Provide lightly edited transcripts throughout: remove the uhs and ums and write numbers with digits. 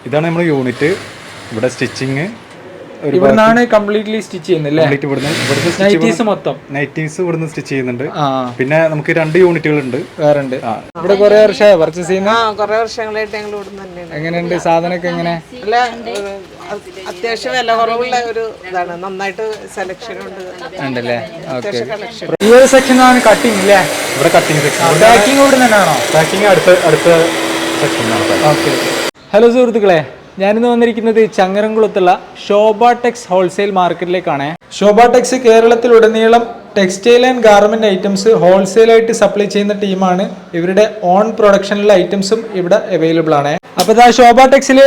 ഇതാണ് നമ്മുടെ യൂണിറ്റ്. ഇവിടെ സ്റ്റിച്ചിങ് ഇവിടുന്നാണ് കംപ്ലീറ്റ്ലി സ്റ്റിച്ച് ചെയ്യുന്നത്. നൈറ്റീസ് മൊത്തം നൈറ്റീസ് ഇവിടുന്ന് സ്റ്റിച്ച് ചെയ്യുന്നുണ്ട്. പിന്നെ നമുക്ക് 2 യൂണിറ്റുകളുണ്ട് വേറെ ഉണ്ട്. ഇവിടെ കുറെ വർഷമായി പർച്ചേസ് ചെയ്യുന്ന. കുറെ വർഷങ്ങളായിട്ട് ഞങ്ങൾ ഇവിടുന്ന് തന്നെയാണ്. എങ്ങനെയുണ്ട് സാധനമൊക്കെ? എങ്ങനെ അത്യാവശ്യം വില കുറവുള്ള ഒരു ഇതാണ്. നന്നായിട്ട് സെലക്ഷൻ ഉണ്ടല്ലേ? ഈ ഒരു സെക്ഷനാണ് കട്ടിങ് അല്ലേ? ഇവിടെ കട്ടിങ് സെക്ഷൻ. പാക്കിംഗ് ഇവിടെ തന്നെയാണോ? പാക്കിംഗ് അടുത്ത സെക്ഷനാണ്. ഓക്കെ. ഹലോ സുഹൃത്തുക്കളെ, ഞാനിന്ന് വന്നിരിക്കുന്നത് ചങ്ങരംകുളത്തുള്ള ശോഭ ടെക്സ് ഹോൾസെയിൽ മാർക്കറ്റിലേക്കാണ്. ശോഭ ടെക്സ് കേരളത്തിലുടനീളം ടെക്സ്റ്റൈൽ ആൻഡ് ഗാർമെന്റ് ഐറ്റംസ് ഹോൾസെയിലായിട്ട് സപ്ലൈ ചെയ്യുന്ന ടീമാണ്. ഇവരുടെ ഓൺ പ്രൊഡക്ഷനിലുള്ള ഐറ്റംസും ഇവിടെ അവൈലബിൾ ആണ്. അപ്പോൾ ഇതാ ശോഭ ടെക്സിൽ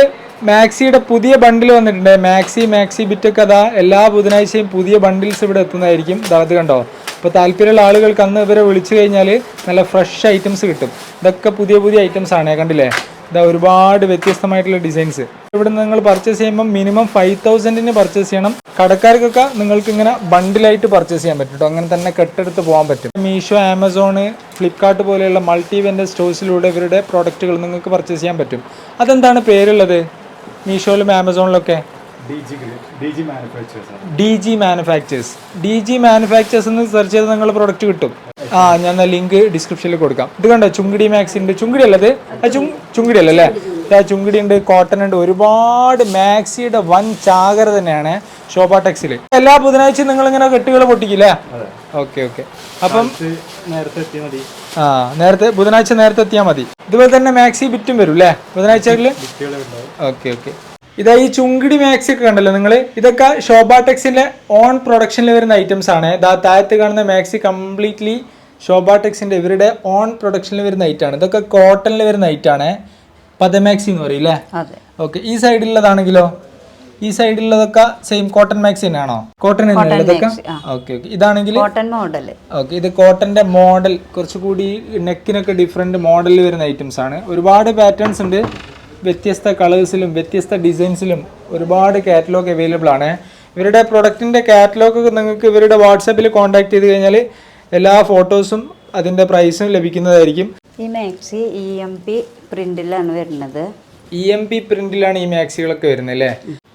മാക്സിയുടെ പുതിയ ബണ്ടിൽ വന്നിട്ടുണ്ട്. മാക്സി ബിറ്റൊക്കെ അതാ എല്ലാ ബുധനാഴ്ചയും പുതിയ ബണ്ടിൽസ് ഇവിടെ എത്തുന്നതായിരിക്കും. അത് കണ്ടോ? അപ്പോൾ താല്പര്യമുള്ള ആളുകൾക്ക് അന്ന് ഇവരെ വിളിച്ചു കഴിഞ്ഞാൽ നല്ല ഫ്രഷ് ഐറ്റംസ് കിട്ടും. ഇതൊക്കെ പുതിയ ഐറ്റംസ് ആണ്. കണ്ടില്ലേ? ഇതാ ഒരുപാട് വ്യത്യസ്തമായിട്ടുള്ള ഡിസൈൻസ്. ഇവിടെ നിങ്ങൾ പർച്ചേസ് ചെയ്യുമ്പോൾ മിനിമം 5000 പർച്ചേസ് ചെയ്യണം. കടക്കാർക്കൊക്കെ നിങ്ങൾക്ക് ഇങ്ങനെ ബണ്ടിലായിട്ട് പർച്ചേസ് ചെയ്യാൻ പറ്റും കേട്ടോ. അങ്ങനെ തന്നെ കെട്ടെടുത്ത് പോകാൻ പറ്റും. മീഷോ, ആമസോൺ, ഫ്ലിപ്കാർട്ട് പോലെയുള്ള മൾട്ടി വെൻഡർ സ്റ്റോഴ്സിലൂടെ ഇവരുടെ പ്രോഡക്റ്റുകൾ നിങ്ങൾക്ക് പർച്ചേസ് ചെയ്യാൻ പറ്റും. അതെന്താണ് പേരുള്ളത് മീഷോയിലും ആമസോണിലൊക്കെ? DG മാനുഫാക്ചേഴ്സ് എന്ന് സെർച്ച് ചെയ്ത് നിങ്ങളുടെ പ്രൊഡക്റ്റ് കിട്ടും. ഞാൻ ലിങ്ക് ഡിസ്ക്രിപ്ഷനിൽ കൊടുക്കാം. ഇത് കണ്ടോ, ചുങ്കിടി മാക്സി ഉണ്ട്. ചുങ്കിടി അല്ലത്? ചുങ്കിടി അല്ലല്ലേ? ചുങ്കിടി ഉണ്ട്, കോട്ടൺ ഉണ്ട്. ഒരുപാട് മാക്സിയുടെ വൻ ചാകര തന്നെയാണ് ശോഭ ടെക്സിൽ. എല്ലാ ബുധനാഴ്ചയും നിങ്ങൾ ഇങ്ങനെ കെട്ടുകൾ പൊട്ടിക്കില്ലേ? ഓക്കെ. അപ്പം നേരത്തെ ബുധനാഴ്ച നേരത്തെ എത്തിയാൽ മതി. ഇതുപോലെ തന്നെ മാക്സി ബിറ്റും വരും അല്ലേ ബുധനാഴ്ചകളിൽ? ഓക്കെ. ഇതാ ഈ ചുങ്കിടി മാക്സി ഒക്കെ കണ്ടല്ലോ നിങ്ങൾ. ഇതൊക്കെ ശോഭ ടെക്സിന്റെ ഓൺ പ്രൊഡക്ഷനിൽ വരുന്ന ഐറ്റംസ് ആണ്. താഴത്ത് കാണുന്ന മാക്സി കംപ്ലീറ്റ്ലി ശോഭ ടെക്സിന്റെ ഇവരുടെ ഓൺ പ്രൊഡക്ഷനിൽ വരുന്ന ഐറ്റാണ്. ഇതൊക്കെ കോട്ടണിൽ വരുന്ന ഐറ്റാണ്. പദമാക്സി എന്ന് പറയും അല്ലേ? ഓക്കെ. ഈ സൈഡിലുള്ളതാണെങ്കിലോ? ഈ സൈഡിലുള്ളതൊക്കെ സെയിം കോട്ടൺ മാക്സി തന്നെയാണോ? കോട്ടൺ തന്നെയുള്ളതൊക്കെ? ഓക്കെ. ഇതാണെങ്കിൽ ഓക്കെ. ഇത് കോട്ടന്റെ മോഡൽ കുറച്ചുകൂടി നെക്കിനൊക്കെ ഡിഫറെന്റ് മോഡലിൽ വരുന്ന ഐറ്റംസ് ആണ്. ഒരുപാട് പാറ്റേൺസ് ഉണ്ട്. വ്യത്യസ്ത കളേഴ്സിലും വ്യത്യസ്ത ഡിസൈൻസിലും ഒരുപാട് കാറ്റലോഗ് അവൈലബിൾ ആണ്. ഇവരുടെ പ്രൊഡക്റ്റിൻ്റെ കാറ്റലോഗ് നിങ്ങൾക്ക് ഇവരുടെ വാട്സാപ്പിൽ കോൺടാക്ട് ചെയ്ത് കഴിഞ്ഞാൽ എല്ലാ ഫോട്ടോസും അതിൻ്റെ പ്രൈസും ലഭിക്കുന്നതായിരിക്കും. ഈ മാക്സി EMP പ്രിന്റിലാണ് വരുന്നത്. EMP പ്രിന്റിലാണ് ഈ മാക്സികളൊക്കെ വരുന്നത് അല്ലേ?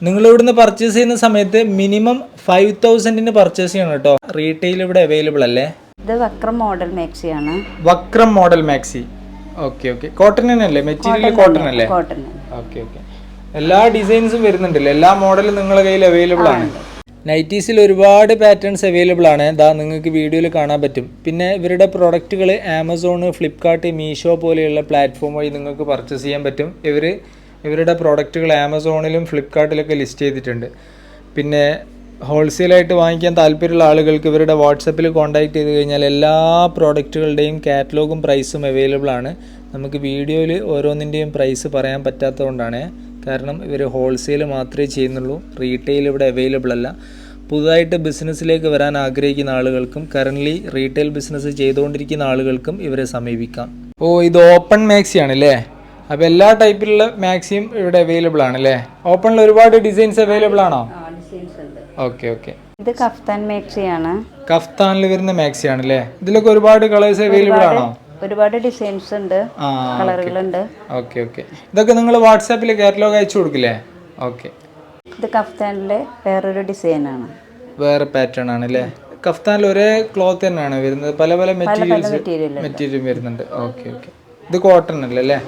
നിങ്ങൾ ഇവിടുന്ന് പർച്ചേസ് ചെയ്യുന്ന സമയത്ത് മിനിമം 5000 പർച്ചേസ് ചെയ്യണം കേട്ടോ. റീറ്റെയിൽ ഇവിടെ അവൈലബിൾ അല്ലേ? ഇത് വക്രം മോഡൽ മാക്സിയാണ്. വക്രം മോഡൽ മാക്സി. ഓക്കെ. കോട്ടൺ തന്നെയല്ലേ? മെറ്റീരിയൽ കോട്ടൺ അല്ലേ? ഓക്കെ. എല്ലാ ഡിസൈൻസും വരുന്നുണ്ടല്ലോ. എല്ലാ മോഡലും നിങ്ങളുടെ കയ്യിൽ അവൈലബിൾ ആണ്. നൈറ്റീസിൽ ഒരുപാട് പാറ്റേൺസ് അവൈലബിൾ ആണ്. നിങ്ങൾക്ക് വീഡിയോയിൽ കാണാൻ പറ്റും. പിന്നെ ഇവരുടെ പ്രൊഡക്റ്റുകൾ ആമസോൺ, ഫ്ലിപ്കാർട്ട്, മീഷോ പോലെയുള്ള പ്ലാറ്റ്ഫോം വഴി നിങ്ങൾക്ക് പർച്ചേസ് ചെയ്യാൻ പറ്റും. ഇവരുടെ പ്രൊഡക്റ്റുകൾ ആമസോണിലും ഫ്ലിപ്കാർട്ടിലൊക്കെ ലിസ്റ്റ് ചെയ്തിട്ടുണ്ട്. പിന്നെ ഹോൾസെയിലായിട്ട് വാങ്ങിക്കാൻ താല്പര്യമുള്ള ആളുകൾക്ക് ഇവരുടെ വാട്സപ്പിൽ കോൺടാക്ട് ചെയ്ത് കഴിഞ്ഞാൽ എല്ലാ പ്രോഡക്റ്റുകളുടെയും കാറ്റലോഗും പ്രൈസും അവൈലബിൾ ആണ്. നമുക്ക് വീഡിയോയിൽ ഓരോന്നിൻ്റെയും പ്രൈസ് പറയാൻ പറ്റാത്തതുകൊണ്ടാണ്. കാരണം ഇവർ ഹോൾസെയിൽ മാത്രമേ ചെയ്യുന്നുള്ളൂ. റീറ്റെയിൽ ഇവിടെ അവൈലബിൾ അല്ല. പുതുതായിട്ട് ബിസിനസ്സിലേക്ക് വരാൻ ആഗ്രഹിക്കുന്ന ആളുകൾക്കും കറൻ്റ്ലി റീറ്റെയിൽ ബിസിനസ് ചെയ്തുകൊണ്ടിരിക്കുന്ന ആളുകൾക്കും ഇവരെ സമീപിക്കാം. ഇത് ഓപ്പൺ മാക്സി ആണല്ലേ? അപ്പോൾ എല്ലാ ടൈപ്പിലുള്ള മാക്സിയും ഇവിടെ അവൈലബിൾ ആണല്ലേ? ഓപ്പണിൽ ഒരുപാട് ഡിസൈൻസ് അവൈലബിൾ ആണോ? ഓക്കെ. ഇത് കഫ്താൻ മാക്സിയാണ്. കഫ്താനിൽ വരുന്ന മാക്സി ആണല്ലേ? ഇതിലൊക്കെ ഒരുപാട് കളേഴ്സ് അവൈലബിൾ ആണോ? ഒരുപാട് ഡിസൈൻസ് ഉണ്ട്, കളറുകളുണ്ട്. ഓക്കെ. ഇതൊക്കെ നിങ്ങൾ വാട്സാപ്പിൽ കാറ്റലോഗ് അയച്ചു കൊടുക്കില്ലേ? ഓക്കെ. ഇത് കഫ്താനിലെ വേറൊരു ഡിസൈനാണ്, വേറെ പാറ്റേൺ ആണല്ലേ? കഫ്താനിൽ ഒരേ ക്ലോത്ത് തന്നെയാണ് വരുന്നത്, പല മെറ്റീരിയൽ വരുന്നുണ്ട്. ഓക്കെ. ഇത് കോട്ടൺ അല്ലേ?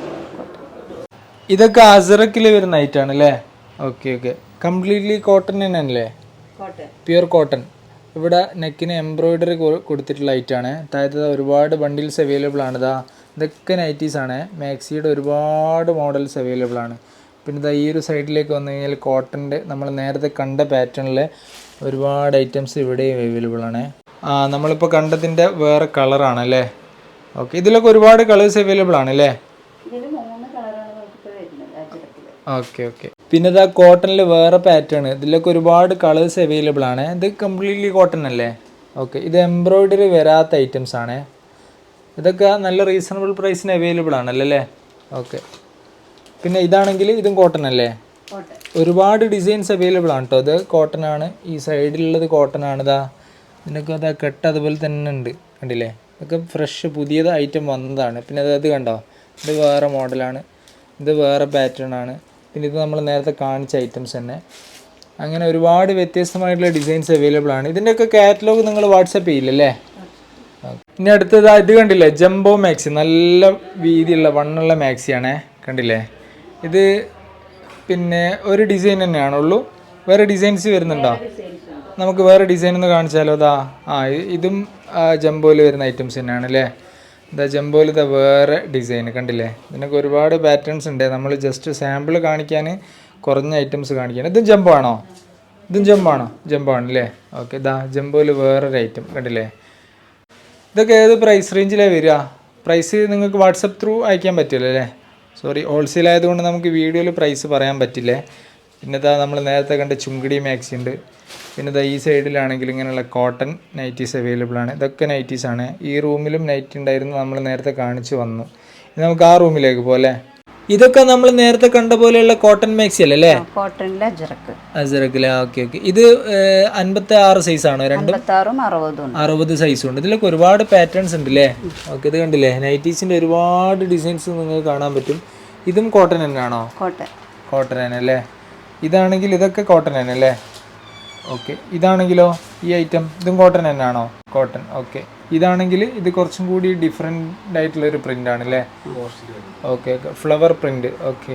ഇതൊക്കെ അസറക്കിൽ വരുന്ന ഐറ്റാണ് അല്ലേ? ഓക്കെ. കംപ്ലീറ്റ്ലി കോട്ടൺ തന്നെയല്ലേ? Pure cotton. ഇവിടെ നെക്കിന് എംബ്രോയിഡറി കൊടുത്തിട്ടുള്ള ഐറ്റാണ്. താഴത്തെ ഒരുപാട് ബണ്ടിൽസ് അവൈലബിൾ ആണ്. ഇതൊക്കെ നൈറ്റീസാണ്. മാക്സിയുടെ ഒരുപാട് മോഡൽസ് അവൈലബിൾ ആണ്. പിന്നെ ഈ ഒരു സൈഡിലേക്ക് വന്നു കഴിഞ്ഞാൽ കോട്ടൻ്റെ നമ്മൾ നേരത്തെ കണ്ട പാറ്റേണിൽ ഒരുപാട് ഐറ്റംസ് ഇവിടെയും അവൈലബിൾ ആണ്. നമ്മളിപ്പോൾ കണ്ടതിൻ്റെ വേറെ കളറാണല്ലേ? ഓക്കെ. ഇതിലൊക്കെ ഒരുപാട് കളേഴ്സ് അവൈലബിൾ ആണല്ലേ? ഓക്കെ. പിന്നെ കോട്ടണിൽ വേറെ പാറ്റേൺ. ഇതിലൊക്കെ ഒരുപാട് കളേഴ്സ് അവൈലബിൾ ആണ്. ഇത് കംപ്ലീറ്റ്ലി കോട്ടൺ അല്ലേ? ഓക്കെ. ഇത് എംബ്രോയിഡറി വരാത്ത ഐറ്റംസ് ആണ്. ഇതൊക്കെ നല്ല റീസണബിൾ പ്രൈസിന് അവൈലബിൾ ആണല്ലേ? ഓക്കെ. പിന്നെ ഇതാണെങ്കിൽ ഇതും കോട്ടൺ അല്ലേ? ഒരുപാട് ഡിസൈൻസ് അവൈലബിൾ ആണ് കേട്ടോ. ഇത് കോട്ടൺ ആണ്. ഈ സൈഡിലുള്ളത് കോട്ടൺ ആണ്. ഇതിനൊക്കെ കെട്ട് അതുപോലെ തന്നെ ഉണ്ട്, കണ്ടില്ലേ? ഇതൊക്കെ ഫ്രഷ് പുതിയത് ഐറ്റം വന്നതാണ്. പിന്നെ അത് കണ്ടോ, ഇത് വേറെ മോഡലാണ്, ഇത് വേറെ പാറ്റേൺ ആണ്. പിന്നെ ഇത് നമ്മൾ നേരത്തെ കാണിച്ച ഐറ്റംസ് തന്നെ. അങ്ങനെ ഒരുപാട് വ്യത്യസ്തമായിട്ടുള്ള ഡിസൈൻസ് അവൈലബിൾ ആണ്. ഇതിൻ്റെയൊക്കെ കാറ്റലോഗ് നിങ്ങൾ വാട്സപ്പ് ചെയ്യില്ലല്ലേ? ഇനി അടുത്തത് ഇത് കണ്ടില്ലേ, ജംബോ മാക്സി. നല്ല വീതിയുള്ള വണ്ണുള്ള മാക്സിയാണേ, കണ്ടില്ലേ? ഇത് പിന്നെ ഒരു ഡിസൈൻ തന്നെയാണുള്ളൂ, വേറെ ഡിസൈൻസ് വരുന്നുണ്ടോ? നമുക്ക് വേറെ ഡിസൈൻ ഒന്ന് കാണിച്ചാലോ? ഇതും ജംബോയിൽ വരുന്ന ഐറ്റംസ് തന്നെയാണ് അല്ലേ? ജംബോയിൽ വേറെ ഡിസൈൻ കണ്ടില്ലേ? ഇതിനൊക്കെ ഒരുപാട് പാറ്റേൺസ് ഉണ്ട്. നമ്മൾ ജസ്റ്റ് സാമ്പിൾ കാണിക്കാൻ കുറഞ്ഞ ഐറ്റംസ് കാണിക്കാൻ. ഇതും ജംബോ ആണോ? ഇതും ജംബോ ആണോ? ജംബോ ആണല്ലേ? ഓക്കെ. ജംബോയിൽ വേറൊരു ഐറ്റം കണ്ടില്ലേ? ഇതൊക്കെ ഏത് പ്രൈസ് റേഞ്ചിലാണ് വരിക? പ്രൈസ് നിങ്ങൾക്ക് വാട്സപ്പ് ത്രൂ അയക്കാൻ പറ്റില്ല അല്ലേ? സോറി, ഹോൾസെയിൽ ആയതുകൊണ്ട് നമുക്ക് വീഡിയോയിൽ പ്രൈസ് പറയാൻ പറ്റില്ലേ. പിന്നെ നമ്മൾ നേരത്തെ കണ്ട ചുങ്കിടി മാക്സി ഉണ്ട്. പിന്നെ ഈ സൈഡിലാണെങ്കിൽ ഇങ്ങനെയുള്ള കോട്ടൺ നൈറ്റീസ് അവൈലബിൾ ആണ്. ഇതൊക്കെ നൈറ്റീസാണ്. ഈ റൂമിലും നൈറ്റി ഉണ്ടായിരുന്നു, നമ്മൾ നേരത്തെ കാണിച്ചു വന്നു. ഇനി നമുക്ക് ആ റൂമിലേക്ക് പോലെ. ഇതൊക്കെ നമ്മൾ നേരത്തെ കണ്ട പോലെയുള്ള കോട്ടൺ മാക്സി അല്ലേ? കോട്ടണിലെ അജറക്ക്. അജറക്കിലെ ഓക്കെ. ഇത് 56 സൈസാണോ? രണ്ടും 60 സൈസും ഉണ്ട്. ഇതിലൊക്കെ ഒരുപാട് പാറ്റേൺസ് ഉണ്ട് അല്ലേ? ഓക്കെ. ഇത് കണ്ടില്ലേ, നൈറ്റീസിന്റെ ഒരുപാട് ഡിസൈൻസ് നിങ്ങൾക്ക് കാണാൻ പറ്റും. ഇതും കോട്ടൺ തന്നെയാണോ? കോട്ടൺ തന്നെ അല്ലേ? ഇതാണെങ്കിൽ ഇതൊക്കെ കോട്ടൺ തന്നെ അല്ലേ? ഓക്കെ. ഇതാണെങ്കിലോ ഈ ഐറ്റം ഇതും കോട്ടൺ തന്നെയാണോ? കോട്ടൺ. ഓക്കെ. ഇതാണെങ്കിൽ ഇത് കുറച്ചും കൂടി ഡിഫറെൻ്റ് ആയിട്ടുള്ളൊരു പ്രിൻ്റാണ് അല്ലേ? ഓക്കെ. Flower print. ഓക്കെ.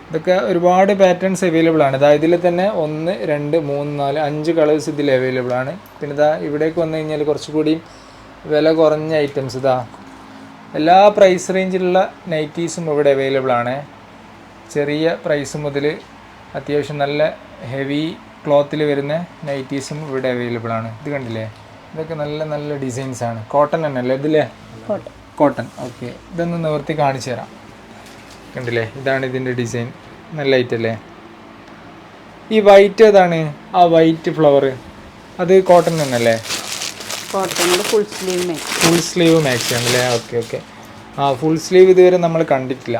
ഇതൊക്കെ ഒരുപാട് പാറ്റേൺസ് അവൈലബിൾ ആണ്. ഇതിൽ തന്നെ 1, 2, 3, 4, 5 കളേഴ്സ് ഇതിൽ അവൈലബിൾ ആണ്. പിന്നെ ഇവിടേക്ക് വന്നു കഴിഞ്ഞാൽ കുറച്ചുകൂടി വില കുറഞ്ഞ ഐറ്റംസ് എല്ലാ പ്രൈസ് റേഞ്ചിലുള്ള നൈറ്റീസും ഇവിടെ അവൈലബിൾ ആണ്. ചെറിയ പ്രൈസ് മുതൽ അത്യാവശ്യം നല്ല ഹെവി ക്ലോത്തിൽ വരുന്ന നൈറ്റീസും ഇവിടെ അവൈലബിൾ ആണ്. ഇത് കണ്ടില്ലേ, ഇതൊക്കെ നല്ല നല്ല ഡിസൈൻസ് ആണ്. കോട്ടൺ തന്നെ അല്ലേ ഇതില്ലേ? കോട്ടൺ. ഓക്കെ. ഇതൊന്ന് നിവർത്തി കാണിച്ചു തരാം. കണ്ടില്ലേ, ഇതാണ് ഇതിൻ്റെ ഡിസൈൻ. നല്ല ലൈറ്റ് അല്ലേ? ഈ വൈറ്റ് ഏതാണ്? ആ വൈറ്റ് ഫ്ലവർ അത് കോട്ടൺ തന്നെ അല്ലേ? ഫുൾ സ്ലീവ് മാക്സി ആണല്ലേ? ഓക്കെ. ഓക്കെ. ഫുൾ സ്ലീവ് ഇതുവരെ നമ്മൾ കണ്ടിട്ടില്ല.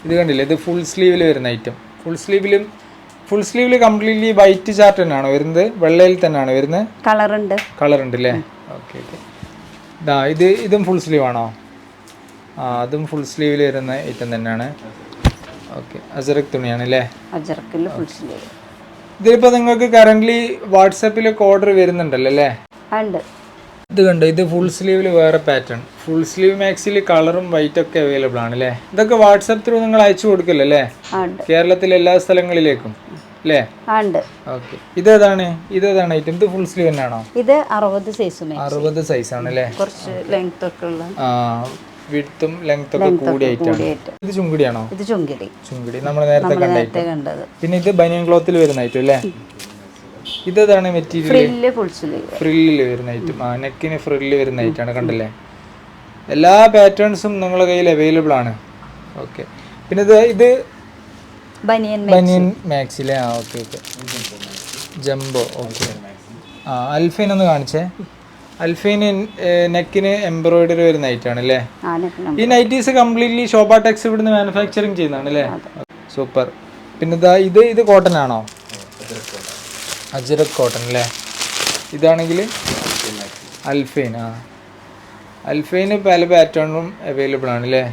ഇത് കണ്ടില്ലേ, ഇത് ഫുൾ സ്ലീവിൽ വരുന്ന ഐറ്റം. ഫുൾ സ്ലീവിൽ കംപ്ലീറ്റ്ലി വൈറ്റ് ചാർട്ട് തന്നെയാണോ വരുന്നത്? വെള്ളയിൽ തന്നെയാണോ വരുന്നത്? കളർ ഉണ്ട് അല്ലേ? ഓക്കെ. ഓക്കെ. ഇതും ഫുൾ സ്ലീവ് ആണോ? അതും ഫുൾ സ്ലീവിൽ വരുന്ന ഐറ്റം തന്നെയാണ്. ഓക്കെ. അജറക് തുണിയാണ് അല്ലേ? ഇതിലിപ്പോൾ നിങ്ങൾക്ക് കറൻ്റ്ലി വാട്സാപ്പിലൊക്കെ ഓർഡർ വരുന്നുണ്ടല്ലോ അല്ലേ? ഇത് കണ്ടോ, ഇത് ഫുൾ സ്ലീവിൽ വേറെ പാറ്റേൺ. ഫുൾ സ്ലീവ് മാക്സിൽ കളറും വൈറ്റ് ഒക്കെ അവൈലബിൾ ആണ് അല്ലേ? ഇതൊക്കെ വാട്സാപ്പ് ത്രൂ നിങ്ങൾ അയച്ചു കൊടുക്കില്ലല്ലേ? കേരളത്തിലെ എല്ലാ സ്ഥലങ്ങളിലേക്കും അല്ലേ? ഓക്കെ. ഇതേതാണ് ഐറ്റം? ഇത് ഫുൾ സ്ലീവ് തന്നെയാണോ? ഇത് 60 സൈസ് ആണ് അല്ലേ? വിഡ്ത്തും ലെങ്ത്തും ഒക്കെ കൂടിയ ഐറ്റം. ഇത് ചുങ്കിടിയാണോ? ചുങ്കിടി നമ്മൾ നേരത്തെ കണ്ട ഐറ്റം. പിന്നെ ഇത് ബനിയൻ ക്ലോത്തിൽ വരുന്ന ഐറ്റം അല്ലേ? ഇതാണ് മെറ്റീരിയൽ ഫ്രില്ലിൽ വരുന്ന ഐറ്റം. നെക്കിന് ഫ്രില്ല് വരുന്ന ഐറ്റമാണ്. കണ്ടല്ലേ, എല്ലാ പാറ്റേൺസും നിങ്ങളുടെ കയ്യിൽ അവൈലബിൾ ആണ്. ഓക്കെ. പിന്നെ ഇത് ബനിയൻ മാക്സിലെ. ഓക്കെ. ഓക്കെ. ജംബോ. ഓക്കെ. അൽഫൈൻ ഒന്ന് കാണിച്ചേ. അൽഫൈന് നെക്കിന് എംബ്രോയിഡറി വരുന്ന ഐറ്റമാണ് അല്ലേ? ഈ നൈറ്റീസ് കംപ്ലീറ്റ്ലി ശോഭ ടെക്സ് ഇവിടുന്ന് മാനുഫാക്ചറിങ് ചെയ്യുന്നതാണ് അല്ലേ? സൂപ്പർ. പിന്നെ ഇത് കോട്ടൺ ആണോ? അജ്രക് കോട്ടൺ അല്ലേ? ഇതാണെങ്കിൽ അൽഫൈൻ. അൽഫൈന് പല പാറ്റേണും അവൈലബിൾ ആണ് അല്ലേ?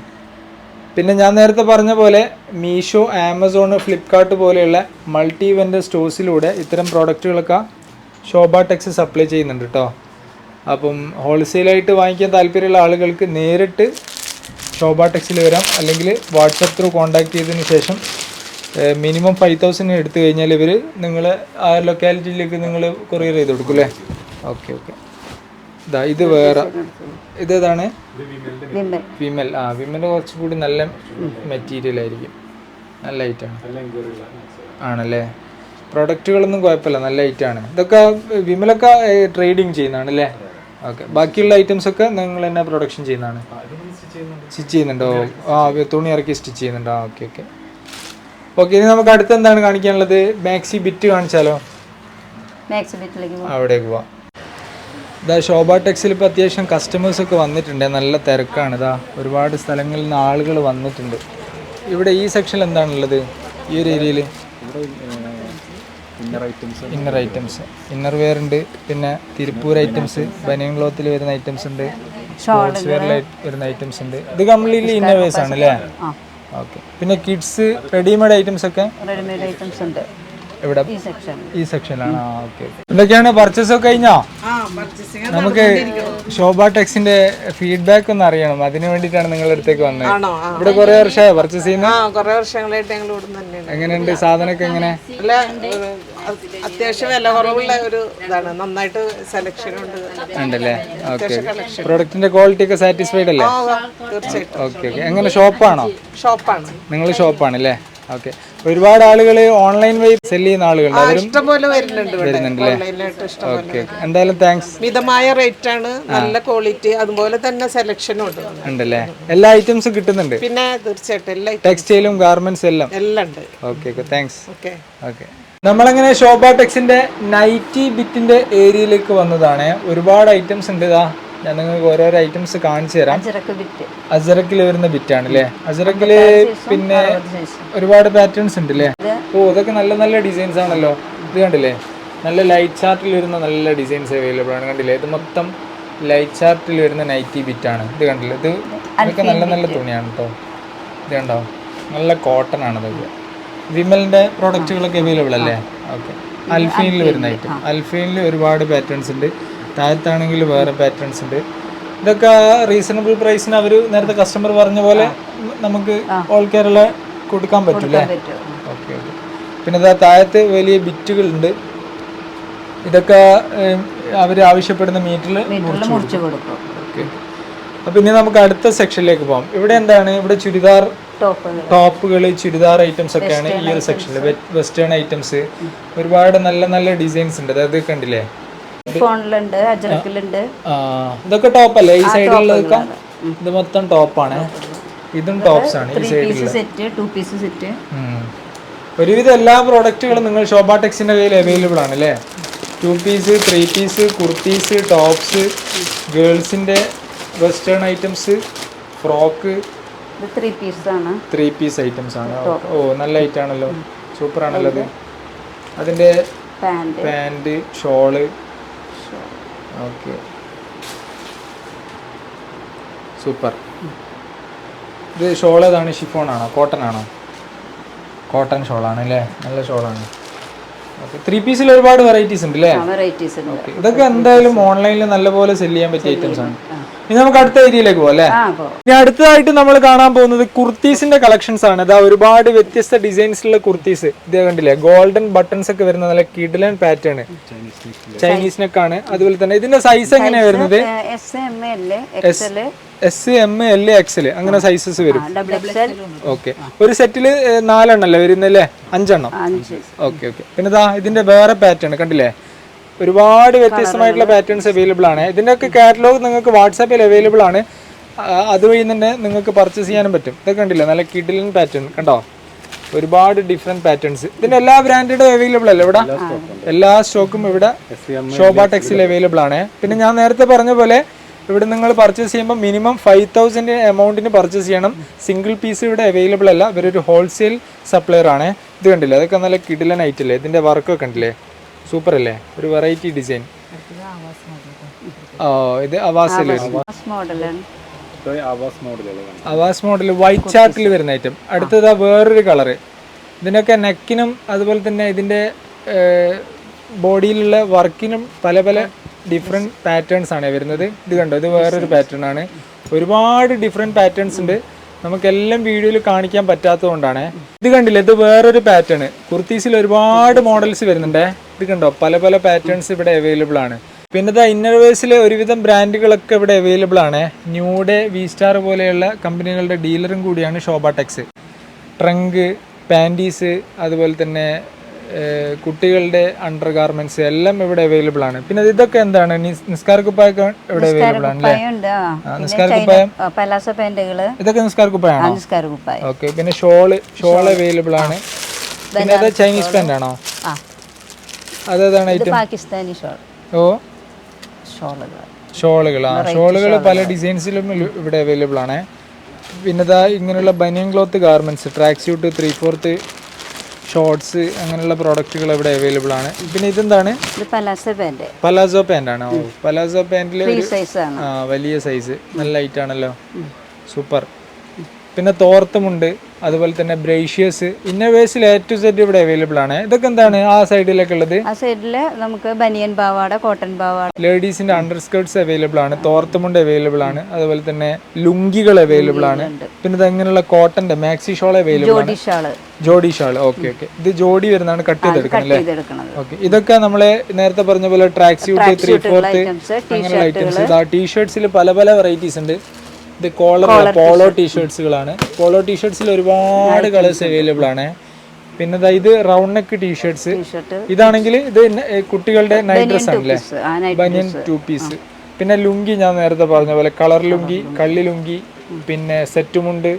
പിന്നെ ഞാൻ നേരത്തെ പറഞ്ഞ പോലെ മീഷോ, ആമസോൺ, ഫ്ലിപ്കാർട്ട് പോലെയുള്ള മൾട്ടി വെൻഡർ സ്റ്റോഴ്സിലൂടെ ഇത്തരം പ്രോഡക്റ്റുകളൊക്കെ ശോഭ ടെക്സ് സപ്ലൈ ചെയ്യുന്നുണ്ട് കേട്ടോ. അപ്പം ഹോൾസെയിലായിട്ട് വാങ്ങിക്കാൻ താല്പര്യമുള്ള ആളുകൾക്ക് നേരിട്ട് ശോഭ ടെക്സിൽ വരാം. അല്ലെങ്കിൽ വാട്സപ്പ് ത്രൂ കോൺടാക്ട് ചെയ്തതിന് ശേഷം മിനിമം 5000 എടുത്തു കഴിഞ്ഞാൽ ഇവർ നിങ്ങൾ ആ ലൊക്കാലിറ്റിയിലേക്ക് നിങ്ങൾ കൊറിയർ ചെയ്ത് കൊടുക്കും അല്ലേ? ഓക്കെ. ഓക്കെ. ഇത് വേറെ. ഇതേതാണ്? വിമൽ. വിമൽ കുറച്ചുകൂടി നല്ല മെറ്റീരിയൽ ആയിരിക്കും. നല്ല ഐറ്റാണ് ആണല്ലേ? പ്രൊഡക്റ്റുകളൊന്നും കുഴപ്പമില്ല, നല്ല ഐറ്റാണ്. ഇതൊക്കെ വിമലൊക്കെ ട്രേഡിങ് ചെയ്യുന്നതാണ് അല്ലേ? ഓക്കെ. ബാക്കിയുള്ള ഐറ്റംസ് ഒക്കെ നിങ്ങൾ തന്നെ പ്രൊഡക്ഷൻ ചെയ്യുന്നതാണ്? സ്റ്റിച്ച് ചെയ്യുന്നുണ്ടോ? തുണി ഇറക്കി സ്റ്റിച്ച് ചെയ്യുന്നുണ്ടോ? ഓക്കെ. ഓക്കെ. ഓക്കെ. ഇനി നമുക്ക് അടുത്ത് എന്താണ് കാണിക്കാനുള്ളത്? Maxi bit കാണിച്ചാലോ? അവിടേക്ക് പോവാം. ശോഭ ടെക്സിൽ ഇപ്പോൾ അത്യാവശ്യം കസ്റ്റമേഴ്സൊക്കെ വന്നിട്ടുണ്ട്. നല്ല തിരക്കാണ്. ഒരുപാട് സ്ഥലങ്ങളിൽ നിന്ന് ആളുകൾ വന്നിട്ടുണ്ട്. ഇവിടെ ഈ സെക്ഷനിൽ എന്താണുള്ളത്? ഈ ഒരു ഏരിയയിൽ ഇന്നർ ഐറ്റംസ്, ഇന്നർ വെയർ ഉണ്ട്. പിന്നെ തിരുപ്പൂർ ഐറ്റംസ്, ബനിയൻ ക്ലോത്തിൽ വരുന്ന ഐറ്റംസ് ഉണ്ട്. സ്പോർട്സ് വെയറിൽ വരുന്ന ഐറ്റംസ് ഉണ്ട്. ഇത് കംപ്ലീറ്റ്ലി ഇന്നർ വെയർസ് ആണ് അല്ലേ? ഓക്കെ. പിന്നെ കിഡ്സ് റെഡിമെയ്ഡ് ഐറ്റംസ് ഒക്കെ റെഡിമെയ്ഡ് ഐറ്റംസ് ഉണ്ട് ഇവിടെ ഈ സെക്ഷൻ. ഈ സെക്ഷനിലാണ്. ഓക്കെ. എന്തൊക്കെയാണ് പർച്ചേസ് ഒക്കെ കഴിഞ്ഞോ? നമുക്ക് ശോഭ ടെക്സിന്റെ ഫീഡ്ബാക്ക് ഒന്ന് അറിയണം, അതിന് വേണ്ടിയിട്ടാണ് നിങ്ങളുടെ അടുത്തേക്ക് വന്നത്. ഇവിടെ കുറെ വർഷമായി പർച്ചേസ് ചെയ്യുന്നത്? കുറെ വർഷങ്ങളായിട്ട് ഞങ്ങൾ ഇവിടെ തന്നെയാണ്. എങ്ങനെയുണ്ട് സാധനമൊക്കെ? എങ്ങനെ അല്ല, അത്യാവശ്യം വില കുറവുള്ള ഒരു ഇതാണ്, നന്നായിട്ട് സെലക്ഷൻ ഉണ്ട് ഉണ്ടല്ലേ? ഓക്കെ. പ്രൊഡക്റ്റിന്റെ ക്വാളിറ്റി ഒക്കെ സാറ്റിസ്ഫൈഡ് അല്ലേ? തീർച്ചയായിട്ടും. Okay okay. എങ്ങനെ ഷോപ്പാണോ? ഷോപ്പാണ്. നിങ്ങൾ ഷോപ്പാണല്ലേ? ഓക്കെ. ഒരുപാട് ആളുകൾ ഓൺലൈൻ വഴി സെല് ചെയ്യുന്ന ആളുകളുണ്ട്, അവരും ഇഷ്ടംപോലെ വരുന്നുണ്ട് വരുന്നുണ്ടല്ലേ? Okay okay. എന്തായാലും താങ്ക്സ്. മിതമായ റേറ്റ് ആണ്, നല്ല ക്വാളിറ്റി, അതുപോലെ തന്നെ സെലക്ഷനും ഉണ്ട്. ഉണ്ടല്ലേ? എല്ലാ ഐറ്റംസും കിട്ടുന്നുണ്ട്? പിന്നെ തീർച്ചയായിട്ടും എല്ലാ ടെക്സ്റ്റൈലും ഗാർമെന്റ്സ് എല്ലാം ഉണ്ട്. Okay okay. Thanks. Okay okay. നമ്മളങ്ങനെ ശോഭ ടെക്സിന്റെ നൈറ്റി ബിറ്റിന്റെ ഏരിയയിലേക്ക് വന്നതാണ്. ഒരുപാട് ഐറ്റംസ് ഉണ്ട്. ഇതാ ഞാൻ നിങ്ങൾക്ക് ഓരോരോ ഐറ്റംസ് കാണിച്ചു തരാം. അജറക്കിൽ വരുന്ന ബിറ്റാണ് അല്ലേ? അജറക്കില് പിന്നെ ഒരുപാട് പാറ്റേൺസ് ഉണ്ട് അല്ലേ? ഓ, ഇതൊക്കെ നല്ല നല്ല ഡിസൈൻസ് ആണല്ലോ. ഇത് കണ്ടില്ലേ? നല്ല ലൈറ്റ് ചാർട്ടിൽ വരുന്ന നല്ല ഡിസൈൻസ് അവൈലബിൾ ആണ്. കണ്ടില്ലേ? ഇത് മൊത്തം ലൈറ്റ് ചാർട്ടിൽ വരുന്ന നൈറ്റി ബിറ്റാണ്. ഇത് കണ്ടില്ലേ? ഇതൊക്കെ നല്ല നല്ല തുണിയാണ് കേട്ടോ. ഇത് കണ്ടോ? നല്ല കോട്ടൺ ആണ് ഇതൊക്കെ. വിമലിന്റെ പ്രോഡക്റ്റുകളൊക്കെ അവൈലബിൾ അല്ലേ? ഓക്കെ. അൽഫീനിൽ വരുന്ന ഐറ്റം. അൽഫീനിൽ ഒരുപാട് പാറ്റേൺസ് ഉണ്ട്. താഴത്താണെങ്കിൽ വേറെ പാറ്റേൺസ് ഉണ്ട്. ഇതൊക്കെ റീസണബിൾ പ്രൈസിന് അവർ നേരത്തെ കസ്റ്റമർ പറഞ്ഞ പോലെ നമുക്ക് ഓൾ കേരള കൊടുക്കാൻ പറ്റൂലേ? Okay okay. പിന്നെ ഇതാ താഴത്ത് വലിയ ബിറ്റുകളുണ്ട്. ഇതൊക്കെ അവർ ആവശ്യപ്പെടുന്ന മീറ്ററിൽ മുറിച്ച് കൊടുക്കും. ഓക്കെ. അപ്പം ഇനി നമുക്ക് അടുത്ത സെക്ഷനിലേക്ക് പോകാം. ഇവിടെ എന്താണ്? ഇവിടെ ചുരിദാർ ടോപ്പുകൾ, ചുരിദാർ ഐറ്റംസ് ഒക്കെയാണ് ഈ ഒരു സെക്ഷനിൽ. വെസ്റ്റേൺ ഐറ്റംസ് ഒരുപാട് നല്ല നല്ല ഡിസൈൻസ് ഉണ്ട്. അതായത് കണ്ടില്ലേ? ഇതൊക്കെ ടോപ്പ് അല്ലേ? ഈ സൈഡിലുള്ളതൊക്കെ ഇത് മൊത്തം ടോപ്പാണ്. ഇതും ടോപ്സ് ആണ്. ഈ സൈഡിൽ ഒരുവിധം എല്ലാ പ്രോഡക്റ്റുകളും നിങ്ങൾ ശോഭ ടെക്സിന്റെ കയ്യിൽ അവൈലബിൾ ആണ് അല്ലേ? 2 പീസ്, 3 പീസ്, കുർത്തീസ്, ടോപ്സ്, ഗേൾസിന്റെ western items, frock, 3 piece items ആണ്. ഓ, നല്ല ഐറ്റം ആണല്ലോ. സൂപ്പർ ആണല്ലോ അത്. അതിന്റെ പാന്റ്, ഷോള്. Okay, super. ഇത് ഷോൾ ഏതാണ്? ഷിഫോൺ ആണോ? കോട്ടൺ ആണോ? കോട്ടൺ ഷോളാണ് അല്ലേ? നല്ല ഷോളാണ്. ഓക്കെ. 3 പീസിൽ ഒരുപാട് വെറൈറ്റീസ് ഉണ്ട് അല്ലേ? ഓക്കെ. ഇതൊക്കെ എന്തായാലും ഓൺലൈനിൽ നല്ലപോലെ സെല് ചെയ്യാൻ പറ്റിയ ഐറ്റംസ് ആണ്. ഇനി നമുക്ക് അടുത്ത ഏരിയയിലേക്ക് പോകാം അല്ലേ? ഇനി അടുത്തതായിട്ട് നമ്മൾ കാണാൻ പോകുന്നത് കുർത്തീസിന്റെ കളക്ഷൻസ് ആണ്. ഇതാ ഒരുപാട് വ്യത്യസ്ത ഡിസൈൻസിലുള്ള കുർത്തീസ്. ഇത് കണ്ടില്ലേ? ഗോൾഡൻ ബട്ടൺസ് ഒക്കെ വരുന്ന നല്ല കിഡിലൻ പാറ്റേൺ, ചൈനീസ് നെക്ക് ആണ്. അതുപോലെ തന്നെ ഇതിന്റെ സൈസ് എങ്ങനെയാ വരുന്നത്? S, M, L, XL അങ്ങനെ സൈസസ് വരും. ഓക്കെ. ഒരു സെറ്റില് 4 എണ്ണല്ലേ വരുന്നല്ലേ? 5 എണ്ണം. Okay okay. പിന്നെ ഇതാ ഇതിന്റെ വേറെ പാറ്റേൺ കണ്ടില്ലേ? ഒരുപാട് വ്യത്യസ്തമായിട്ടുള്ള പാറ്റേൺസ് അവൈലബിൾ ആണ്. ഇതിൻ്റെയൊക്കെ കാറ്റലോഗ് നിങ്ങൾക്ക് വാട്സാപ്പിൽ അവൈലബിൾ ആണ്. അതുവഴി തന്നെ നിങ്ങൾക്ക് പർച്ചേസ് ചെയ്യാനും പറ്റും. ഇതൊക്കെ കണ്ടില്ലേ? നല്ല കിഡിലൻ പാറ്റേൺ കണ്ടോ? ഒരുപാട് ഡിഫറെന്റ് പാറ്റേൺസ്. ഇതിന്റെ എല്ലാ ബ്രാൻഡും അവൈലബിൾ അല്ലേ ഇവിടെ? എല്ലാ സ്റ്റോക്കും ഇവിടെ ശോഭ ടെക്സിൽ അവൈലബിൾ ആണ്. പിന്നെ ഞാൻ നേരത്തെ പറഞ്ഞ പോലെ ഇവിടെ നിങ്ങൾ പർച്ചേസ് ചെയ്യുമ്പോൾ മിനിമം 5,000 എമൗണ്ടിന് പർച്ചേസ് ചെയ്യണം. സിംഗിൾ പീസ് ഇവിടെ അവൈലബിൾ അല്ല. ഇവരൊരു ഹോൾസെയിൽ സപ്ലയർ ആണ്. ഇത് കണ്ടില്ലേ? അതൊക്കെ നല്ല കിഡിലൻ ഐറ്റല്ലേ? ഇതിന്റെ വർക്കൊക്കെ കണ്ടില്ലേ? സൂപ്പർ അല്ലേ? ഒരു വെറൈറ്റി ഡിസൈൻ. ഓ, ഇത് അവാസിൽ അവാസ് മോഡൽ വൈറ്റ് ചാർട്ടിൽ വരുന്ന ഐറ്റം. അടുത്തത് വേറൊരു കളറ്. ഇതിനൊക്കെ നെക്കിനും അതുപോലെ തന്നെ ഇതിന്റെ ബോഡിയിലുള്ള വർക്കിനും പല പല ഡിഫറെന്റ് പാറ്റേൺസ് ആണ് വരുന്നത്. ഇത് കണ്ടോ? ഇത് വേറൊരു പാറ്റേൺ ആണ്. ഒരുപാട് ഡിഫറെന്റ് പാറ്റേൺസ് ഉണ്ട്. നമുക്കെല്ലാം വീഡിയോയിൽ കാണിക്കാൻ പറ്റാത്തത് കൊണ്ടാണ്. ഇത് കണ്ടില്ലേ? ഇത് വേറൊരു പാറ്റേൺ. കുർത്തീസിൽ ഒരുപാട് മോഡൽസ് വരുന്നുണ്ട്. ഇത് കണ്ടോ? പല പല പാറ്റേൺസ് ഇവിടെ അവൈലബിൾ ആണ്. പിന്നെ ഇതാ ഇന്നർവേഴ്സിലെ ഒരുവിധം ബ്രാൻഡുകളൊക്കെ ഇവിടെ അവൈലബിൾ ആണ്. ന്യൂഡേ, വി സ്റ്റാർ പോലെയുള്ള കമ്പനികളുടെ ഡീലറും കൂടിയാണ് ശോഭ ടെക്സ്. ട്രങ്ക്, പാൻറ്റീസ്, അതുപോലെ തന്നെ കുട്ടികളുടെ അണ്ടർ ഗാർമെന്റ്സ് എല്ലാം ഇവിടെ അവൈലബിൾ ആണ്. പിന്നെ ഇതൊക്കെ എന്താണ്? നിസ്കാര കുപ്പായൊക്കെ ഇവിടെ അവൈലബിൾ ആണ് അല്ലേ? നിസ്കാര കുപ്പായം, ഇതൊക്കെ നിസ്കാര കുപ്പായാണോ? ഓക്കെ. പിന്നെ ഷോള് അവൈലബിൾ ആണ്. പിന്നെ അത് ചൈനീസ് പാന്റ് ആണോ? അതേതാണ് ഐറ്റം? പാകിസ്ഥാനി ഷോൾ. ഓ, ഷോളുകൾ. ഷോളുകൾ പല ഡിസൈൻസിലും ഇവിടെ അവൈലബിൾ ആണ്. പിന്നെ ഇതാ ഇങ്ങനെയുള്ള banian cloth garments, track suit, 3/4 shorts അങ്ങനെയുള്ള പ്രോഡക്റ്റുകൾ ഇവിടെ അവൈലബിൾ ആണ്. പിന്നെ ഇതെന്താണ്? പലാസോ പാന്റ് ആണോ? പലാസോ പാന്റിൽ വലിയ സൈസ്, നല്ല ലൈറ്റ് ആണല്ലോ. സൂപ്പർ. പിന്നെ തോർത്തുമുണ്ട്, അതുപോലെ തന്നെ ബ്രേഷ്യസ്, ഇന്നവേഴ്സിൽ A to Z ഇവിടെ അവൈലബിൾ ആണ്. ഇതൊക്കെ എന്താണ് ആ സൈഡിലൊക്കെ ഉള്ളത്? ആ സൈഡിൽ നമുക്ക് ബനിയൻ പാവാട, കോട്ടൺ പാവാട, ലേഡീസിന്റെ അണ്ടർ സ്കേർട്സ് അവൈലബിൾ ആണ്, തോർത്തുമുണ്ട് അവൈലബിൾ ആണ്, അതുപോലെ തന്നെ ലുങ്കികൾ അവൈലബിൾ ആണ്. പിന്നെ ഇത് അങ്ങനെയുള്ള കോട്ടന്റെ മാക്സി ഷോൾ അവൈലബിൾ ആണ്. ജോഡി ഷാൾ. Okay okay. ഇത് ജോഡി വരുന്നതാണ്, കട്ട് ചെയ്തെടുക്കണം അല്ലേ? ഓക്കെ. ഇതൊക്കെ നമ്മളെ നേരത്തെ പറഞ്ഞ പോലെ ട്രാക്ക് സ്യൂട്ട്, 3/4 അങ്ങനെയുള്ള ഐറ്റംസ്. ഇതാ ടീഷർട്സിൽ പല പല വെറൈറ്റീസ് ഉണ്ട്. ഇത് കോളർ പോളോ ടീഷർട്സുകളാണ്. പോളോ ടീഷർട്സിൽ ഒരുപാട് കളേഴ്സ് അവൈലബിൾ ആണ്. പിന്നെ ഇത് റൗണ്ട് നെക്ക് ടീഷർട്സ്. ഇതാണെങ്കിൽ ഇത് കുട്ടികളുടെ നൈറ്റ് ഡ്രസ് ആണല്ലേ, ബനിയൻ 2 പീസ്. പിന്നെ ലുങ്കി, ഞാൻ നേരത്തെ പറഞ്ഞ പോലെ കളർ ലുങ്കി, കള്ളി ലുങ്കി, പിന്നെ സെറ്റുമുണ്ട്,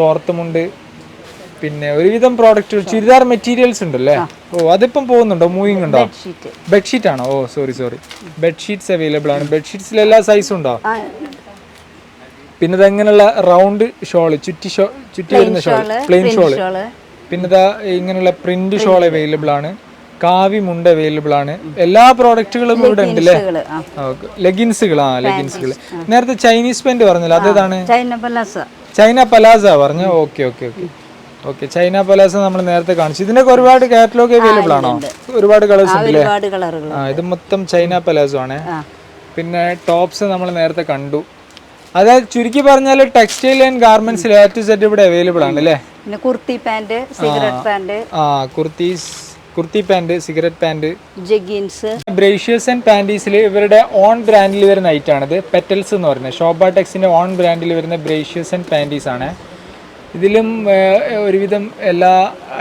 തോർത്തുമുണ്ട്, പിന്നെ ഒരുവിധം പ്രോഡക്റ്റുകൾ, ചുരിദാർ മെറ്റീരിയൽസ് ഉണ്ടല്ലേ. ഓ, അതിപ്പം പോകുന്നുണ്ടോ, മൂവിങ് ഉണ്ടോ? ബെഡ്ഷീറ്റ് ആണോ? ഓ സോറി, ബെഡ്ഷീറ്റ്സ് അവൈലബിൾ ആണ്. ബെഡ്ഷീറ്റ്സിൽ എല്ലാ സൈസും ഉണ്ടോ? പിന്നെ ഇതങ്ങനെയുള്ള റൗണ്ട് ഷോള്, ചുറ്റി വരുന്ന ഷോൾ, പ്ലെയിൻ ഷോള്. പിന്നെ ഇതാ ഇങ്ങനെയുള്ള പ്രിന്റ് ഷോൾ അവൈലബിൾ ആണ്. കാവി മുണ്ട് അവൈലബിൾ ആണ്. എല്ലാ പ്രോഡക്റ്റുകളും ഇവിടെ ഉണ്ട് അല്ലേ? ലെഗിൻസുകൾ. ലെഗിൻസുകൾ. നേരത്തെ ചൈനീസ് പെന്റ് പറഞ്ഞല്ലോ, അതേതാണ്? ചൈന പലാസ പറഞ്ഞു. Okay okay okay okay. China palazzo നമ്മൾ നേരത്തെ കാണിച്ചു. ഇതിനൊക്കെ ഒരുപാട് കാറ്റലോഗ് അവൈലബിൾ ആണോ? ഒരുപാട് കളേഴ്സ് ഉണ്ടല്ലേ? ഇത് മൊത്തം ചൈന പലാസോ ആണ്. പിന്നെ ടോപ്സ് നമ്മൾ നേരത്തെ കണ്ടു. അതായത് ചുരുക്കി പറഞ്ഞാൽ ടെക്സ്റ്റൈൽ ആൻഡ് ഗാർമെന്റ്സിൽ A to Z ഇവിടെ അവൈലബിൾ ആണ് അല്ലേ? Kurti pant, cigarette pant, kurti pant, cigarette pant, jeggings. Brassieres and പാൻറ്റീസിൽ ഇവരുടെ ഓൺ ബ്രാൻഡിൽ വരുന്ന ഐറ്റം ആണിത്. പെറ്റൽസ് എന്ന് പറയുന്നത് ഷോബ ടെക്സിന്റെ ഓൺ ബ്രാൻഡിൽ വരുന്ന ബ്രേഷ്യസ് ആൻഡ് പാൻറ്റീസ് ആണ്. ഇതിലും ഒരുവിധം എല്ലാ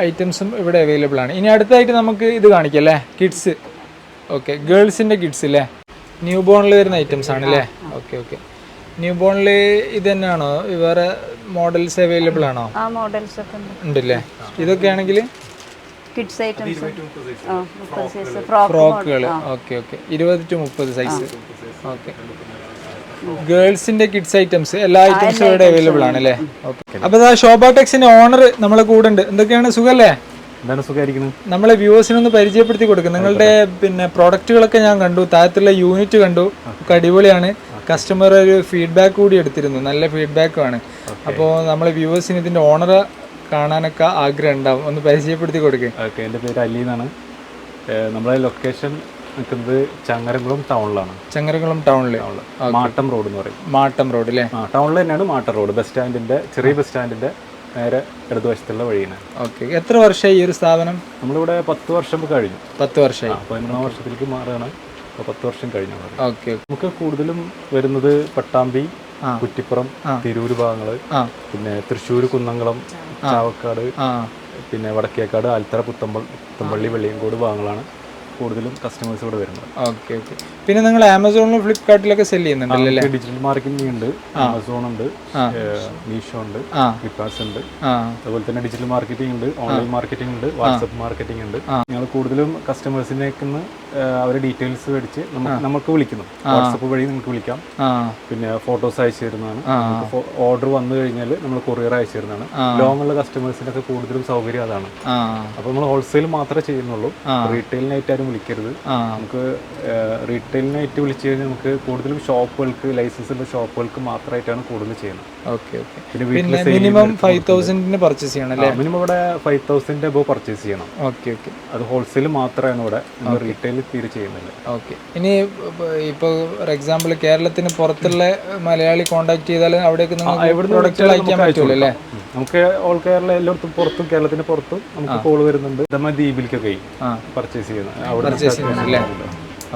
ഐറ്റംസും ഇവിടെ അവൈലബിൾ ആണ്. ഇനി അടുത്തായിട്ട് നമുക്ക് ഇത് കാണിക്കാം അല്ലേ, കിഡ്സ്. ഓക്കെ, ഗേൾസിന്റെ കിഡ്സ് അല്ലേ, ന്യൂ ബോണിൽ വരുന്ന ഐറ്റംസ് ആണ് അല്ലേ? Okay okay. ന്യൂ ബോണിൽ ഇത് തന്നെയാണോ, വേറെ മോഡൽസ് അവൈലബിൾ ആണോ? ഉണ്ടല്ലേ. ഇതൊക്കെ ആണെങ്കിൽ കിഡ്സ് ഐറ്റംസ്, ഫ്രോക്കുകൾ. Okay okay. 20 to 30 size. Okay. ഗേൾസിന്റെ കിഡ്സ് ഐറ്റംസ്, എല്ലാ ഐറ്റംസും ഇവിടെ അവൈലബിൾ ആണ് അല്ലേ? ഓക്കെ. അപ്പൊ ശോഭ ടെക്സിന്റെ ഓണർ നമ്മളെ കൂടെ ഉണ്ട്. എന്തൊക്കെയാണ്, സുഖല്ലേ? നമ്മളെ വ്യൂവേഴ്സിനൊന്ന് പരിചയപ്പെടുത്തി കൊടുക്കും. നിങ്ങളുടെ പിന്നെ പ്രോഡക്റ്റുകളൊക്കെ ഞാൻ കണ്ടു, താഴത്തുള്ള യൂണിറ്റ് കണ്ടു, ഒക്കെ അടിപൊളിയാണ്. കസ്റ്റമർ ഒരു ഫീഡ്ബാക്ക് കൂടി എടുത്തിരുന്നു, നല്ല ഫീഡ്ബാക്കുമാണ്. അപ്പോൾ നമ്മളെ വ്യൂവേഴ്സിന് ഇതിന്റെ ഓണറെ കാണാനൊക്കെ ആഗ്രഹം ഉണ്ടാവും, ഒന്ന് പരിചയപ്പെടുത്തി കൊടുക്കുക. ഓക്കെ, എൻ്റെ പേര് അലി എന്നാണ്. നമ്മളെ ലൊക്കേഷൻ നിൽക്കുന്നത് ചങ്ങരംകുളം ടൗണിലാണ്. ചങ്ങരംകുളം ടൗണിൽ മാട്ടം റോഡ് എന്ന് പറയും. മാട്ടം റോഡ് അല്ലേ? ടൗണിൽ തന്നെയാണ് മാട്ടം റോഡ്. ബസ് സ്റ്റാൻഡിന്റെ, ചെറിയ ബസ് സ്റ്റാൻഡിന്റെ നേരെ ഇടതുവശത്തുള്ള വഴിയാണ്. ഓക്കെ. എത്ര വർഷമായി ഈ ഒരു സ്ഥാപനം? നമ്മളിവിടെ 10 വർഷം കഴിഞ്ഞു. 10 വർഷമായി. 11 വർഷത്തിലേക്ക് മാറുകയാണ്. 10 വർഷം കഴിഞ്ഞു. ഓക്കെ. നമുക്ക് കൂടുതലും വരുന്നത് പട്ടാമ്പി, കുറ്റിപ്പുറം, തിരൂര് ഭാഗങ്ങള്, പിന്നെ തൃശ്ശൂർ, കുന്നംകുളം, ചാവക്കാട്, പിന്നെ വടക്കേക്കാട്, ആൽത്തറ, പുത്തമ്പള്ളി, വെള്ളിയങ്കോട് ഭാഗങ്ങളാണ് കൂടുതലും കസ്റ്റമേഴ്സ് ഇവിടെ വരുന്നത്. Okay okay. പിന്നെ നിങ്ങൾ ആമസോണിലും ഫ്ലിപ്കാർട്ടിലൊക്കെ സെല് ചെയ്യുന്നുണ്ടല്ലേ? ഡിജിറ്റൽ മാർക്കറ്റിംഗ് ഉണ്ട്, ആമസോൺ ഉണ്ട്, മീഷോ ഉണ്ട്, ഫ്ലിപ്കാർട്ട്സ് ഉണ്ട്. അതുപോലെ തന്നെ ഡിജിറ്റൽ മാർക്കറ്റിംഗ് ഉണ്ട്, ഓൺലൈൻ മാർക്കറ്റിംഗ് ഉണ്ട്, വാട്സ്ആപ്പ് മാർക്കറ്റിംഗ് ഉണ്ട്. ഞങ്ങൾ കൂടുതലും കസ്റ്റമേഴ്സിനേക്ക് അവരെ ഡീറ്റെയിൽസ് മേടിച്ച് നമുക്ക് വിളിക്കുന്നു. വാട്സപ്പ് വഴി നിങ്ങൾക്ക് വിളിക്കാം. പിന്നെ ഫോട്ടോസ് അയച്ചു തരുന്നതാണ്. ഓർഡർ വന്നു കഴിഞ്ഞാൽ നമ്മൾ കൊറിയർ അയച്ചു തരുന്നതാണ്. ലോങ് ഉള്ള കസ്റ്റമേഴ്സിനൊക്കെ കൂടുതലും സൗകര്യം അതാണ്. അപ്പൊ നമ്മൾ ഹോൾസെയിൽ മാത്രമേ ചെയ്യുന്നുള്ളൂ. റീറ്റെയിലിനായിട്ട് ആരും വിളിക്കരുത്. നമുക്ക് റീറ്റെയിലിനായിട്ട് വിളിച്ചു കഴിഞ്ഞാൽ നമുക്ക് കൂടുതലും ഷോപ്പുകൾക്ക്, ലൈസൻസ് ഉള്ള ഷോപ്പുകൾക്ക് മാത്രമായിട്ടാണ് കൂടുതൽ ചെയ്യുന്നത്. Okay okay. പിന്നെ മിനിമം 5,000 പർച്ചേസ് ചെയ്യണം അല്ലേ? മിനിമം ഇവിടെ 5,000 അബവ് പർച്ചേസ് ചെയ്യണം. Okay okay. അത് ഹോൾസെയിൽ മാത്രമാണ് ഇവിടെ, റീറ്റെയിൽ തീരെ ചെയ്യുന്നില്ല. ഓക്കെ. ഇനി ഇപ്പോൾ ഫോർ എക്സാമ്പിൾ കേരളത്തിന് പുറത്തുള്ള മലയാളി കോൺടാക്ട് ചെയ്താൽ അവിടേക്ക് പ്രൊഡക്റ്റുകൾ അയക്കാൻ പറ്റുമല്ലോ അല്ലേ? നമുക്ക് ഓൾ കേരള എല്ലായിടത്തും പുറത്തും, കേരളത്തിന് പുറത്തും നമുക്ക് കോൾ വരുന്നുണ്ട്. ദ്വീപിലേക്കൊക്കെ പർച്ചേസ് ചെയ്യുന്നത് അല്ലേ?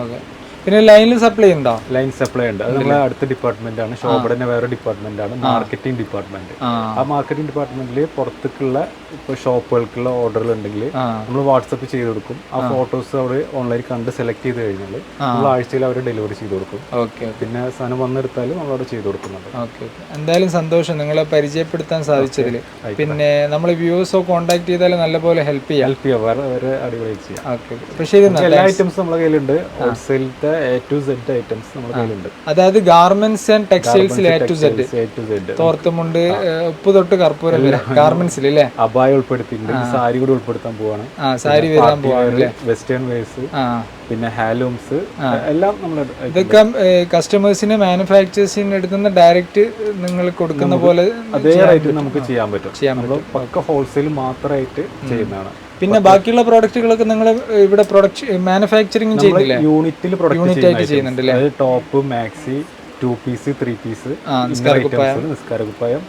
ഓക്കെ. പിന്നെ ലൈനിൽ സപ്ലൈ ഉണ്ടോ? ലൈൻ സപ്ലൈ ഉണ്ട്. അത് നമ്മളെ അടുത്ത ഡിപ്പാർട്ട്മെന്റ് ആണ്. ഷോബിന്റെ വേറെ ഡിപ്പാർട്ട്മെന്റ് ആണ്, മാർക്കറ്റിംഗ് ഡിപ്പാർട്ട്മെന്റ്. ആ മാർക്കറ്റിംഗ് ഡിപ്പാർട്ട്മെന്റിൽ പുറത്തേക്കുള്ള ഇപ്പൊ ഷോപ്പുകൾക്കുള്ള ഓർഡറുകൾ ഉണ്ടെങ്കിൽ നമ്മൾ വാട്സപ്പ് ചെയ്ത് കൊടുക്കും. ആ ഫോട്ടോസ് അവർ ഓൺലൈനിൽ കണ്ട് സെലക്ട് ചെയ്ത് കഴിഞ്ഞാൽ നമ്മൾ ആഴ്ചയിൽ അവർ ഡെലിവറി ചെയ്ത് കൊടുക്കും. ഓക്കെ. പിന്നെ സാധനം വന്നെടുത്താലും നമ്മളവിടെ ചെയ്ത് കൊടുക്കുന്നുണ്ട്. Okay okay. എന്തായാലും സന്തോഷം നിങ്ങളെ പരിചയപ്പെടുത്താൻ സാധിച്ചതിൽ. പിന്നെ നമ്മൾ വ്യൂവേഴ്സോ കോൺടാക്ട് ചെയ്താൽ നല്ലപോലെ ഹെൽപ്പ് ചെയ്യാം. വേറെ അടിപൊളി ചെയ്യാം. ഓക്കെ. പക്ഷേ എല്ലാ ഐറ്റംസ് നമ്മുടെ കയ്യിലുണ്ട്. ഹോൾസെയിലത്തെ A to Z ഐറ്റംസ് നമ്മുടെ കയ്യിലുണ്ട്. അതായത് ഗാർമെന്റ്സ് ആൻഡ് ടെക്സ്റ്റൈൽസിൽ A to Z. തോർത്തുമുണ്ട്, ഉപ്പ് തൊട്ട് കർപ്പൂരം വരെ ഗാർമെന്റ്സിൽ അല്ലേ? അബായ അബായ ഉൾപ്പെടുത്തിയിട്ടുണ്ട്, സാരി കൂടി ഉൾപ്പെടുത്താൻ പോവാണ്, സാരി വരാൻ പോവാണ്, വെസ്റ്റേൺ വെയർസ്, പിന്നെ ഹാലൂംസ് എല്ലാം നമ്മൾ ഇതൊക്കെ കസ്റ്റമേഴ്സിന് മാനുഫാക്ചേഴ്സിന് എടുത്തുന്ന ഡയറക്റ്റ് നിങ്ങൾ കൊടുക്കുന്ന പോലെ അതേ റേറ്റ് നമുക്ക് ചെയ്യാൻ പറ്റും. നമ്മൾ പക്ക ഹോൾസെയിൽ മാത്രമായിട്ട് ചെയ്യുന്നതാണ്. പിന്നെ ബാക്കിയുള്ള പ്രോഡക്റ്റുകളൊക്കെ നിങ്ങൾ ഇവിടെ പ്രൊഡക്ഷൻ മാനുഫാക്ചറിങ് ചെയ്യുന്നില്ലേ? യൂണിറ്റിൽ യൂണിറ്റ് ആയിട്ട് ചെയ്യുന്നുണ്ടല്ലേ? ടോപ്പ്, മാക്സി, 2 പീസ്, 3 പീസ്, നിസ്കാരക്കുപ്പായം,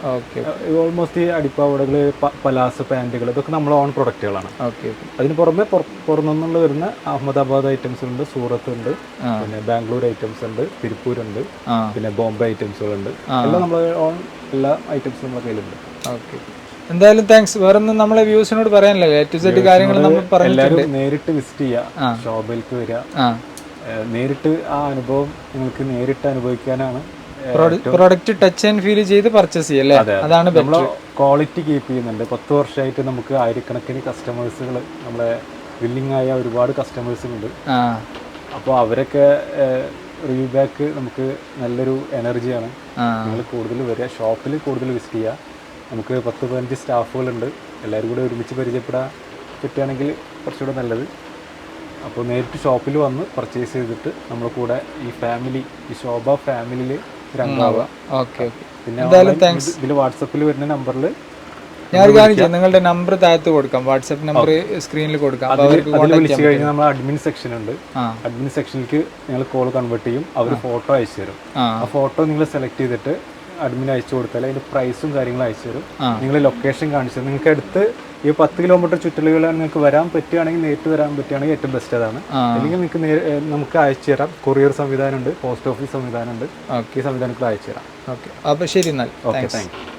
ഓൾമോസ്റ്റ് ഈ അടിപ്പാവടകള്, പലാസ പാന്റുകൾ, ഇതൊക്കെ നമ്മളെ ഓൺ പ്രൊഡക്റ്റുകളാണ്. അതിന് പുറമെ പുറത്തുനിന്നുള്ള വരുന്ന അഹമ്മദാബാദ് ഐറ്റംസ് ഉണ്ട്, സൂറത്ത് ഉണ്ട്, പിന്നെ ബാംഗ്ലൂർ ഐറ്റംസ് ഉണ്ട്, തിരുപ്പൂർ ഉണ്ട്, പിന്നെ ബോംബെ ഐറ്റംസുകളുണ്ട്. എല്ലാം നമ്മളെ ഓൺ എല്ലാ ഐറ്റംസും നമ്മുടെ കയ്യിലുണ്ട്. ഓക്കെ, എന്തായാലും താങ്ക്സ്. വേറെ ഒന്നും നമ്മളെ വ്യൂസിനോട് പറയാനല്ലേ? A to Z കാര്യങ്ങൾ നമ്മൾ പറഞ്ഞിട്ടുണ്ട്. നേരിട്ട് വിസിറ്റ് ചെയ്യുക, ഷോപ്പിലേക്ക് വരിക, നേരിട്ട് ആ അനുഭവം നിങ്ങൾക്ക് നേരിട്ട് അനുഭവിക്കാനാണ്. പ്രോഡക്റ്റ് ടച്ച് ആൻഡ് ഫീൽ ചെയ്ത് പർച്ചേസ് ചെയ്യല്ലേ? അതാണ് നമ്മൾ ക്വാളിറ്റി കീപ്പ് ചെയ്യുന്നുണ്ട്. 10 വർഷമായിട്ട് നമുക്ക് ആയിരക്കണക്കിന് കസ്റ്റമേഴ്സുകൾ, നമ്മളെ വില്ലിംഗ് ആയ ഒരുപാട് കസ്റ്റമേഴ്സ് ഉണ്ട്. അപ്പോൾ അവരൊക്കെ റിവ്യൂ ബാക്ക് നമുക്ക് നല്ലൊരു എനർജിയാണ്. നിങ്ങൾ കൂടുതൽ വരിക, ഷോപ്പിൽ കൂടുതൽ വിസിറ്റ് ചെയ്യുക. നമുക്ക് 10-15 സ്റ്റാഫുകളുണ്ട്. എല്ലാവരും കൂടെ ഒരുമിച്ച് പരിചയപ്പെടാൻ പറ്റുകയാണെങ്കിൽ കുറച്ചുകൂടെ നല്ലത്. അപ്പോൾ നേരിട്ട് ഷോപ്പിൽ വന്ന് പർച്ചേസ് ചെയ്തിട്ട് നമ്മുടെ കൂടെ ഈ ഫാമിലി, ഈ ശോഭ ഫാമിലിയിൽ ഒരു അംഗമാവുക. പിന്നെ ഇതിൽ വാട്സപ്പിൽ വരുന്ന നമ്പറിൽ ഞാൻ കാണിച്ചു, നിങ്ങളുടെ നമ്പർ താഴത്ത് കൊടുക്കാം, വാട്സപ്പ് നമ്പർ സ്ക്രീനിൽ കൊടുക്കാം. അതിൽ വിളിച്ചു കഴിഞ്ഞാൽ നമ്മൾ അഡ്മിൻ സെക്ഷൻ ഉണ്ട്. അഡ്മിൻ സെക്ഷനിലേക്ക് നിങ്ങൾ കോൾ കൺവേർട്ട് ചെയ്യും. അവർ ഫോട്ടോ അയച്ചു തരും. ആ ഫോട്ടോ നിങ്ങൾ സെലക്ട് ചെയ്തിട്ട് അഡ്മിൻ അയച്ചു കൊടുത്താൽ അതിന്റെ പ്രൈസും കാര്യങ്ങളും അയച്ചു തരും. നിങ്ങൾ ലൊക്കേഷൻ കാണിച്ചു തരും. നിങ്ങൾക്ക് അടുത്ത് ഈ 10 കിലോമീറ്റർ ചുറ്റലുകളാണ് നിങ്ങൾക്ക് വരാൻ പറ്റുകയാണെങ്കിൽ, നേരിട്ട് വരാൻ പറ്റുകയാണെങ്കിൽ ഏറ്റവും ബെസ്റ്റ് അതാണ്. അല്ലെങ്കിൽ നിങ്ങൾക്ക് നമുക്ക് അയച്ചു തരാം. കൊറിയർ സംവിധാനം ഉണ്ട്, പോസ്റ്റ് ഓഫീസ് സംവിധാനം ഉണ്ട്. ഈ സംവിധാനത്തിൽ അയച്ചു തരാം. ഓക്കെ, അപ്പോൾ ശരി എന്നാൽ. Okay, thank you.